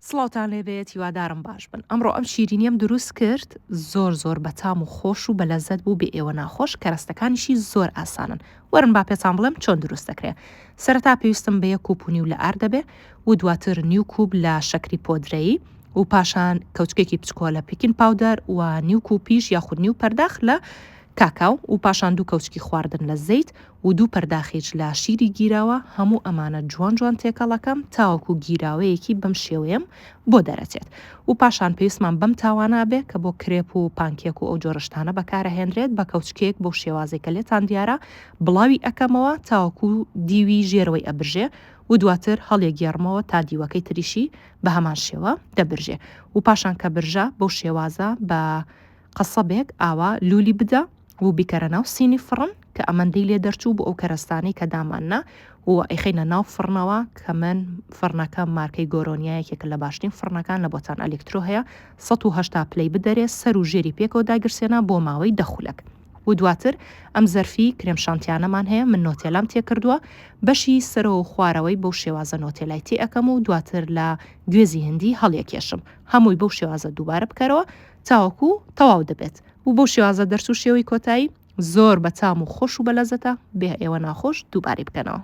سڵاوتان لێبێت هیوادارم باش بن. ئەمڕۆ ئەم شیرینیم دروست کرد زۆر بەتام و خۆش و بەلەزەت بوو بێ ئێوە ناخۆش کە ڕستەکانیشی زۆر ئاسانن. وەرن با پێچان بڵێم چۆن دروست دەکرێت. سەرەتا پێویستم بە 1 کوب و نیو لە ئار دەبێ و دواتر نیو کوب لە شەکری پۆدرەیی و پاشان کەوچکێکی بچکۆ لە پیکین پاودەر و نیو کوپیش یاخود نیو پەرداخ لە کاکاو و پاشان دوو کەوچکی خواردن لە زەیت و دوو پەرداخیج لە شیری گیراوە هەموو ئەمانە جوان تێکەڵەکەم تاوەکو گیراوەیەکی بەم شێوەیەم بۆ دەرەچێت و پاشان پێویستمان بەم تاوانە بێ کە بۆ کرێپ و پانکێک و ئەو جۆرەشتانە بەکارەهێنرێت بە کەوچکێک بۆ شێوازێک کە لێتان دیارە بڵاوی ئەەکەمەوە تاوەکو دیوی ژێرەوەی ئەبرژێ و دواتر هەڵێگەێڕمەوە تا دیوەکەی تریشی بە هەمان شێوە دەبرژێ و پاشان کە برژە بەو شێوازە بە قەسەبێک ئاوا لولی بدە و بیکەرە ناو سینی فڕن کە ئەمەندەی لێ دەرچوو بۆ ئەو کەرەستانەی کە داماننا و ئەیخینە ناو فڕنەوە کە من فڕنەکە مارکەی گۆرۆنیایەکێک لە باشترین فڕنەکان لە بۆتان ئەلکترۆ هەیە 180 پلەی بدەرێ سەر و ژێری پێکەوە داگرسێنە بۆ ماوەی دەخولک و دواتر ئەم زەرفی کرێم شانتیانەمان هەیە من نۆتێلام تێکردووە بەشی سەرەوە خوارەوەی بەو شێوازە نۆتێلای تێ ئەەکەم و دواتر لە گوێزی هەندی هەڵیەکێشم هەمووی بەو شێوازە دووبارە بکەرەوە تاوەکو تەواو دەبێت و بۆ شێوازە دەرچوو شێوەی کۆتایی زۆر بەتام و خۆش و بەلەزەتە بێ ئێوە ناخۆش دووباری بکەنەوە.